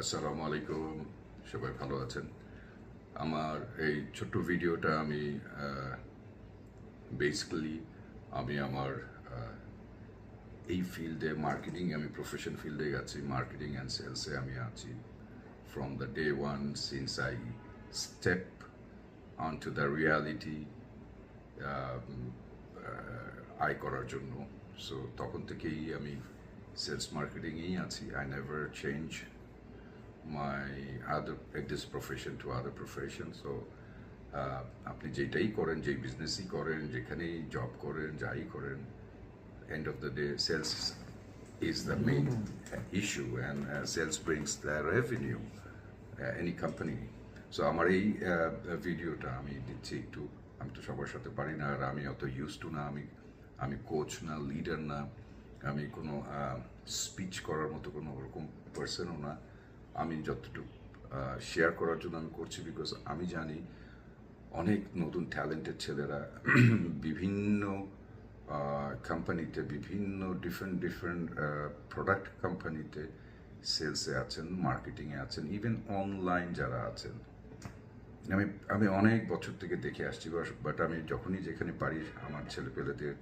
আসসালামু আলাইকুম, সবাই ভালো আছেন? আমার এই ছোট্ট ভিডিওটা আমি বেসিক্যালি আমি আমার আহ, এই ফিল্ডে মার্কেটিং, আমি প্রফেশন ফিল্ডে আছি, মার্কেটিং অ্যান্ড সেলসে আমি আছি from the day one since I step on to the reality আয় করার জন্য। সো তখন থেকেই আমি সেলস মার্কেটিংয়েই আছি। I never change my other this profession to other profession. So আপনি যেটাই করেন, যেই বিজনেসই করেন, যেখানেই জব করেন, যাই করেন, end of the day sales is the main issue, and sales brings the revenue any company. So আমার এই ভিডিওটা আমি দিচ্ছি একটু, আমি তো সবার সাথে পারি না, আর আমি অত ইউজ টু না, আমি কোচ না, লিডার না, আমি কোনো স্পিচ করার মতো কোনো ওরকম পার্সনও না। আমি যতটুকু শেয়ার করার জন্য আমি করছি, বিকজ আমি জানি অনেক নতুন ট্যালেন্টেড ছেলেরা বিভিন্ন কোম্পানিতে, বিভিন্ন ডিফারেন্ট ডিফারেন্ট প্রোডাক্ট কোম্পানিতে সেলসে আছেন, মার্কেটিংয়ে আছেন, ইভেন অনলাইন যারা আছেন। আমি আমি অনেক বছর থেকে দেখে আসছি, বাট আমি যখনই যেখানে পারি আমার ছেলেপেলেদের,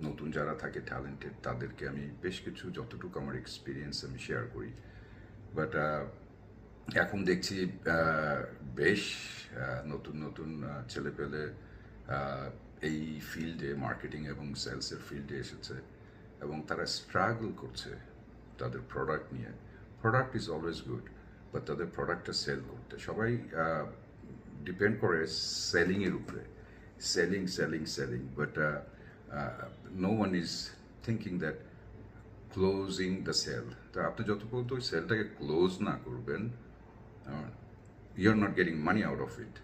নতুন যারা থাকে ট্যালেন্টেড, তাদেরকে আমি বেশ কিছু যতটুকু আমার এক্সপিরিয়েন্স আমি শেয়ার করি। বাট এখন দেখছি বেশ নতুন নতুন ছেলেপেলে এই ফিল্ডে, মার্কেটিং এবং সেলসের ফিল্ডে এসেছে, এবং তারা স্ট্রাগল করছে তাদের প্রোডাক্ট নিয়ে। Product is always good, but তাদের প্রোডাক্টটা সেল করতে সবাই ডিপেন্ড করে সেলিংয়ের উপরে, selling selling selling, but no one is thinking that closing the sale. তো আপনি যত পর্যন্ত ওই সেলটাকে ক্লোজ না করবেন, you are not getting money out of it.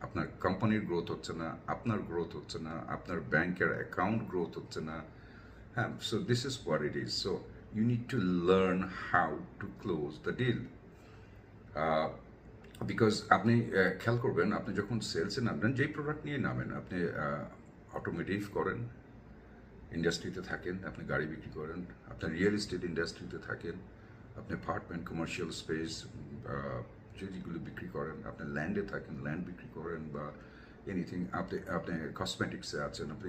আপনার কোম্পানির গ্রোথ হচ্ছে না, আপনার গ্রোথ হচ্ছে না, আপনার ব্যাংকের অ্যাকাউন্ট গ্রোথ হচ্ছে না। হ্যাঁ, so this is what it is. So you need to learn how to close the deal. Because আপনি খেয়াল করবেন, আপনি যখন সেলসে নামবেন, যেই প্রোডাক্ট নিয়ে নামেন, আপনি অটোমেটিভ করেন, ইন্ডাস্ট্রিতে থাকেন, আপনি গাড়ি বিক্রি করেন, আপনি রিয়েল এস্টেট ইন্ডাস্ট্রিতে থাকেন, আপনি অ্যাপার্টমেন্ট, কমার্শিয়াল স্পেস যেগুলো বিক্রি করেন, আপনি ল্যান্ডে থাকেন, ল্যান্ড বিক্রি করেন, বা এনিথিং, আপনি কসমেটিক্সে আছেন, আপনি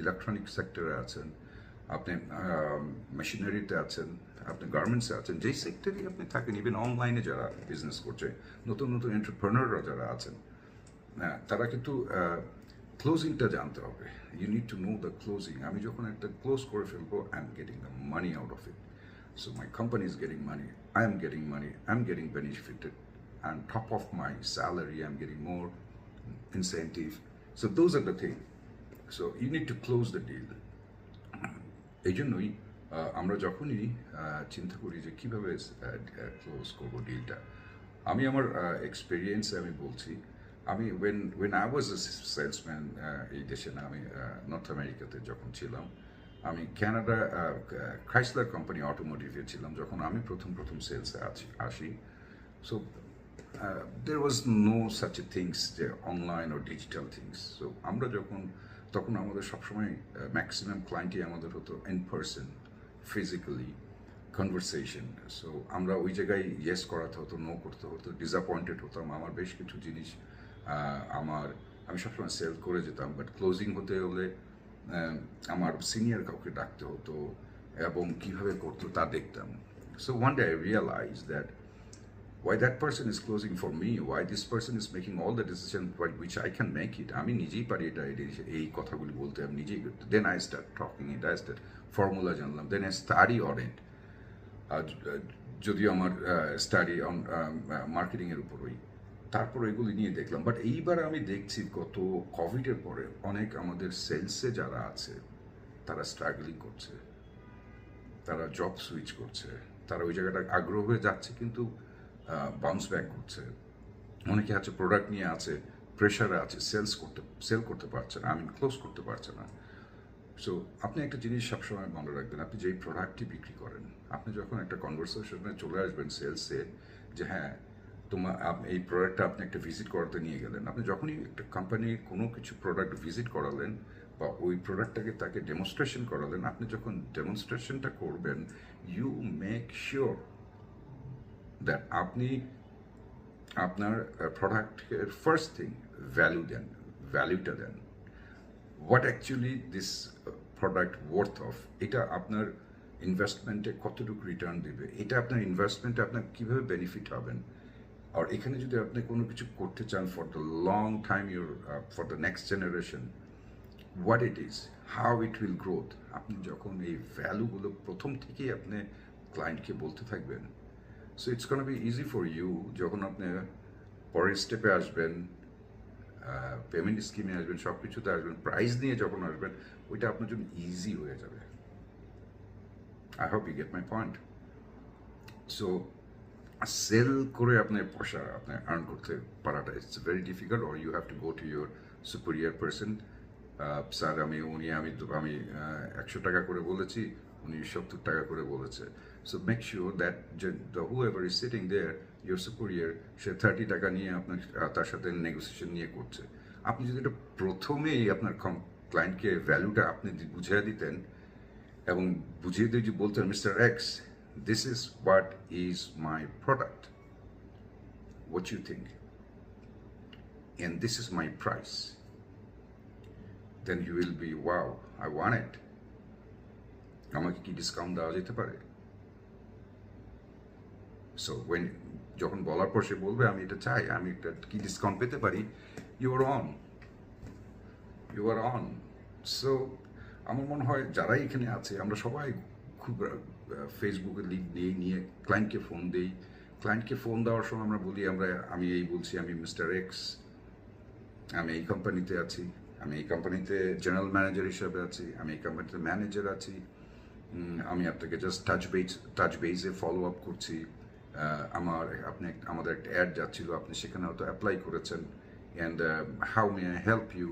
ইলেকট্রনিক সেক্টরে আছেন, আপনি মেশিনারিতে আছেন, আপনি গার্মেন্টসে আছেন, যেই সেক্টরেই আপনি থাকেন, ইভেন অনলাইনে যারা বিজনেস করছে, নতুন নতুন এন্টারপ্রেনাররা যারা আছেন, তারা কিন্তু ক্লোজিংটা জানতে হবে। You need to know the closing. আমি যখন একটা ক্লোজ করে ফেলবো, I am getting the money out of it. So my company is getting money, I am getting money, I am getting benefited, and top of my salary I'm getting more incentive. So those are the thing. So you need to close the deal. এই জন্যই আমরা যখনই চিন্তা করি যে কীভাবে close করবো ডিলটা, আমি আমার এক্সপিরিয়েন্সে আমি বলছি। আমি when I was a salesman, এই দেশে না, আমি নর্থ আমেরিকাতে যখন ছিলাম, আমি ক্যানাডা ক্রাইসলার কোম্পানি অটোমোটিভে ছিলাম যখন আমি প্রথম সেলসে আসি। So there was no such a things যে অনলাইন ও ডিজিটাল থিংস। সো আমরা তখন আমাদের সবসময় ম্যাক্সিমাম ক্লায়েন্টই আমাদের হতো in person, physically conversation. So আমরা ওই জায়গায় ইয়েস করাতে হতো, নো করতে হতো, ডিসঅ্যাপয়েন্টেড হতাম। আমার বেশ কিছু জিনিস আমি সবসময় সেল করে যেতাম, বাট ক্লোজিং হতে হলে আমার সিনিয়র কাউকে ডাকতে হতো, এবং কীভাবে করতো তা দেখতাম। So one day I realize that why that person is closing for me, why this person is making all the decision which I can make it. আমি নিজেই পারি এটা, এই কথাগুলি বলতে, আমি নিজেই করতে। Then I start talking it, I start formula জানলাম, then I study on it. যদিও আমার স্টাডি অন মার্কেটিংয়ের উপরই, তারপর এগুলি নিয়ে দেখলাম। বাট এইবার আমি দেখছি গত কোভিডের পরে অনেক আমাদের সেলসে যারা আছে তারা স্ট্রাগলিং করছে, তারা জব সুইচ করছে, তারা ওই জায়গাটা আগ্রহ হয়ে যাচ্ছে, কিন্তু বাউন্স ব্যাক করছে। অনেকে আছে প্রোডাক্ট নিয়ে আছে, প্রেশারে আছে, সেল করতে পারছে না, ক্লোজ করতে পারছে না। সো আপনি একটা জিনিস সবসময় মনে রাখবেন, আপনি যেই প্রোডাক্টটি বিক্রি করেন, আপনি যখন একটা কনভারসেশনে চলে আসবেন সেলসে, যে হ্যাঁ এই প্রোডাক্টটা আপনি একটা ভিজিট করাতে নিয়ে গেলেন, আপনি যখনই একটা কোম্পানির কোনো কিছু প্রোডাক্ট ভিজিট করালেন বা ওই প্রোডাক্টটাকে তাকে ডেমনস্ট্রেশন করালেন, আপনি যখন ডেমনস্ট্রেশনটা করবেন, ইউ মেক শিওর দ্যাট আপনি আপনার প্রোডাক্টের ফার্স্ট থিং ভ্যালু দেন, ভ্যালুটা দেন। What actually this product worth of, এটা আপনার ইনভেস্টমেন্টে কতটুকু রিটার্ন দেবে, এটা আপনার ইনভেস্টমেন্টে আপনার কীভাবে বেনিফিট হবেন। আর এখানে যদি আপনি কোনো কিছু করতে চান for the long time, your for the next generation, what it is, how it will growth, আপনি যখন এই ভ্যালুগুলো প্রথম থেকেই আপনি ক্লায়েন্টকে বলতে থাকবেন, so it's gonna be easy for you. যখন আপনি পরের স্টেপে আসবেন, পেমেন্ট স্কিমে আসবেন, সব কিছুতে আসবেন, প্রাইস নিয়ে যখন আসবেন, ওইটা আপনার জন্য ইজি হয়ে যাবে। I hope you get my point. So sell করে আপনার পয়সা আপনি আর্ন করতে পারাটা it's very difficult, or you have to go to your superior person. Sir আমি 100 টাকা করে বলেছি, উনি 70 টাকা করে বলেছে। So make sure that the whoever is sitting there, your superior, say 30 টাকা নিয়ে আপনার তার সাথে নেগোসিয়েশন নিয়ে করছে। আপনি যদি এটা প্রথমেই আপনার ক্লায়েন্টকে ভ্যালুটা আপনি বুঝিয়ে দিতেন এবং বুঝিয়ে দিয়ে যে বলতেন, mister x, this is what is my product, what you think, and this is my price, then you will be, wow, I want it, আমাকে কি ডিসকাউন্ট দেওয়া যেতে পারে। সো ওয়েন যখন বলার পর সে বলবে আমি এটা চাই, আমি একটা কি ডিসকাউন্ট পেতে পারি, ইউ আর অন। সো আমার মনে হয় যারাই এখানে আছে আমরা সবাই খুব ফেসবুকে লিঙ্ক নিয়ে ক্লায়েন্টকে ফোন দিই। ক্লায়েন্টকে ফোন দেওয়ার সময় আমরা বলি, আমি এই বলছি, আমি মিস্টার এক্স, আমি এই কোম্পানিতে আছি, আমি এই কোম্পানিতে জেনারেল ম্যানেজার হিসাবে আছি, আমি এই কোম্পানিতে ম্যানেজার আছি, আমি আপনাকে জাস্ট টাচ বেসে ফলো আপ করছি। আমাদের একটা অ্যাড যাচ্ছিল, আপনি সেখানে হয়তো অ্যাপ্লাই করেছেন, and how may I help you.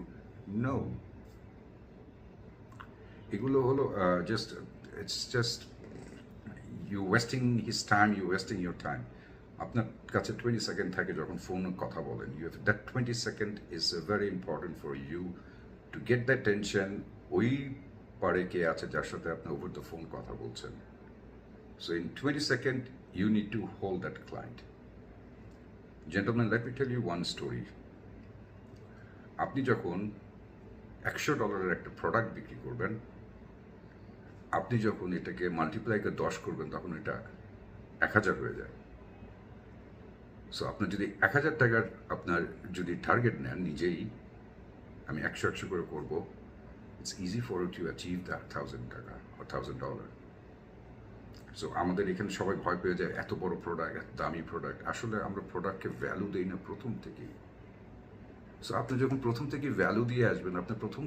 No, এগুলো হলো it's just you wasting his time, you wasting your time. আপনার কাছে 20 সেকেন্ড থাকে যখন ফোনে কথা বলেন, that 20 second is very important for you to get the tension ওই পারে কে আছে যার সাথে আপনি ওভার দ্য ফোন কথা বলছেন। So in 20 second you need to hold that client. Gentleman, let me tell you one story. আপনি যখন $100 একটা প্রোডাক্ট বিক্রি করবেন, আপনি যখন এটাকে মাল্টিপ্লাইকে 10 করবেন, তখন এটা 1000 হয়ে যায়। সো আপনার যদি 1000 টাকার আপনার যদি টার্গেট নেন নিজেই, আমি 100 করে করবো, it's easy for you to achieve that 1000 টাকা or $1000। সো আমাদের এখানে সবাই ভয় পেয়ে যায়, এত বড় প্রোডাক্ট, এত দামি প্রোডাক্ট। আসলে আমরা প্রোডাক্টকে ভ্যালু দিই না প্রথম থেকেই। সো আপনি যখন প্রথম থেকে ভ্যালু দিয়ে আসবেন, আপনি প্রথম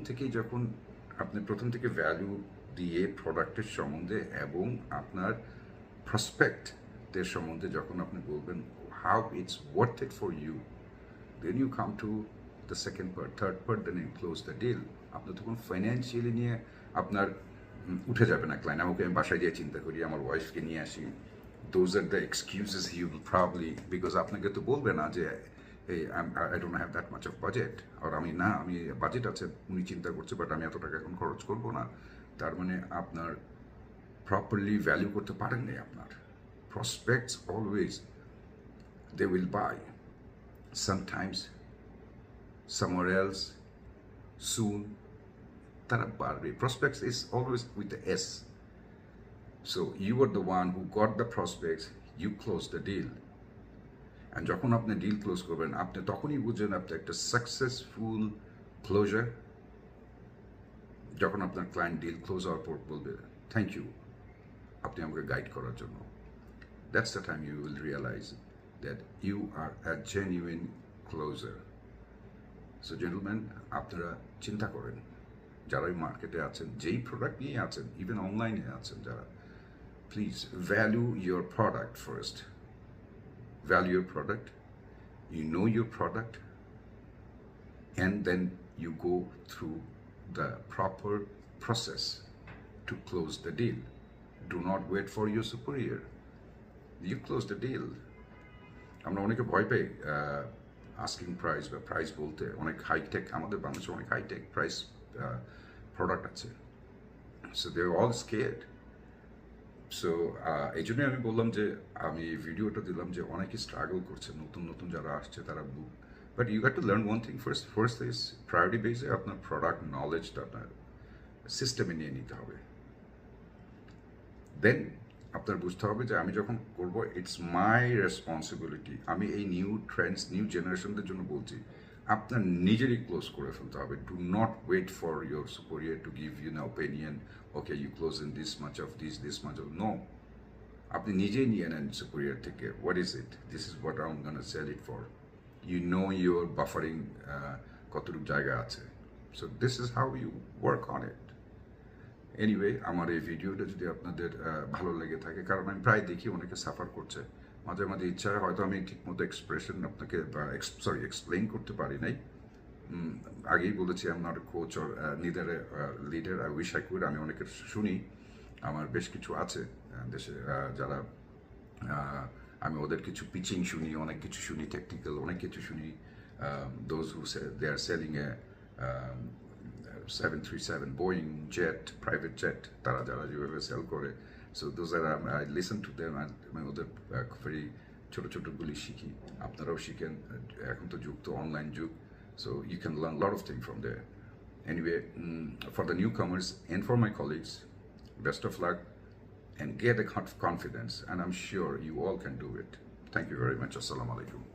থেকে ভ্যালু দিয়ে প্রোডাক্টের সম্বন্ধে এবং আপনার প্রসপেক্টদের সম্বন্ধে যখন আপনি বলবেন how it's worth it for you, then you come to the second part, third part, then you close the deal. আপনার তখন ফাইন্যান্সিয়ালি নিয়ে আপনার উঠে যাবে না ক্লায়েন্ট, আমাকে আমি বাসায় গিয়ে চিন্তা করি, আমার ওয়াইফকে নিয়ে আসি। Those are the excuses he will probably, because আপনাকে তো বলবে না যে এই I don't have that much of budget, আর আমি বাজেট আছে, উনি চিন্তা করছে, বাট আমি এত টাকা এখন খরচ করবো না। তার মানে আপনার প্রপারলি ভ্যালু করতে পারেননি। আপনার prospects always they will buy sometimes somewhere else soon, তারা বাড়বে। Prospects is always with the S. So you are the one who got the prospects, you close the deal. And যখন আপনি deal close করবেন, আপনি তখনই বুঝবেন আপনি একটা সাকসেসফুল ক্লোজার, যখন আপনার ক্লায়েন্ট ডিল ক্লোজ হওয়ার পর বলবে থ্যাংক ইউ আপনি আমাকে গাইড করার জন্য। That's the time you will realize that you are a genuine closer. So gentleman, আপনারা চিন্তা করেন, যারা এই মার্কেটে আছেন, যেই প্রোডাক্ট নিয়ে আছেন, ইভেন অনলাইনে আছেন যারা, please value your product first. Value your product, you know your product, and then you go through the proper process to close the deal. Do not wait for your superior. You close the deal. আমরা অনেকে ভয় পাই asking price বা price বলতে, অনেক hi-tech, আমাদের বাংলাদেশে অনেক হাইটেক প্রাইস প্রোডাক্ট আছে। So they are all scared. So এই জন্যই আমি বললাম যে আমি এই ভিডিওটা দিলাম যে অনেকে স্ট্রাগল করছে, নতুন নতুন যারা আসছে তারা but you have to learn one thing first is priority বেসে আপনার প্রোডাক্ট নলেজটা আপনার সিস্টেমে নিয়ে নিতে হবে। দেন আপনার বুঝতে হবে যে আমি যখন করব ইটস মাই রেসপন্সিবিলিটি। আমি এই নিউ ট্রেন্ডস নিউ জেনারেশনদের জন্য বলছি, আপনার নিজেরই ক্লোজ করে ফেলতে হবে। Do not wait for your superior to give you না opinion, okay you close in this much of this much of no. আপনি নিজেই নিয়ে নেন সুপেরিয়র থেকে, what is it, this is what I am gonna sell it for, you know your buffering কতটুকু জায়গা আছে। So this is how you work on it. Anyway, আমার এই ভিডিওটা যদি আপনাদের ভালো লেগে থাকে, কারণ আমি প্রায় দেখি অনেকে সাফার করছে, মাঝে মাঝে ইচ্ছা হয় হয়তো আমি ঠিকমতো এক্সপ্রেশন আপনাকে এক্সপ্লেইন করতে পারি নাই। আগেই বলেছি I am not a coach or neither leader, I wish I could. আমি অনেকের শুনি, আমার বেশ কিছু আছে দেশে যারা আমি ওদের কিছু পিচিং শুনি, অনেক কিছু শুনি, টেকনিক্যাল অনেক কিছু শুনি। Those who they are selling a 737 Boeing jet, private jet, তারা যারা যেভাবে সেল করে, so those are I listen to them. আমি ওদের ভেরি ছোটো ছোটোগুলি শিখি, আপনারাও শিখেন। এখন তো যুগ তো অনলাইন যুগ, so you can learn a lot of things from there. Anyway, for the newcomers and for my colleagues, best of luck and get a confidence, and I'm sure you all can do it. Thank you very much. Assalamu alaikum.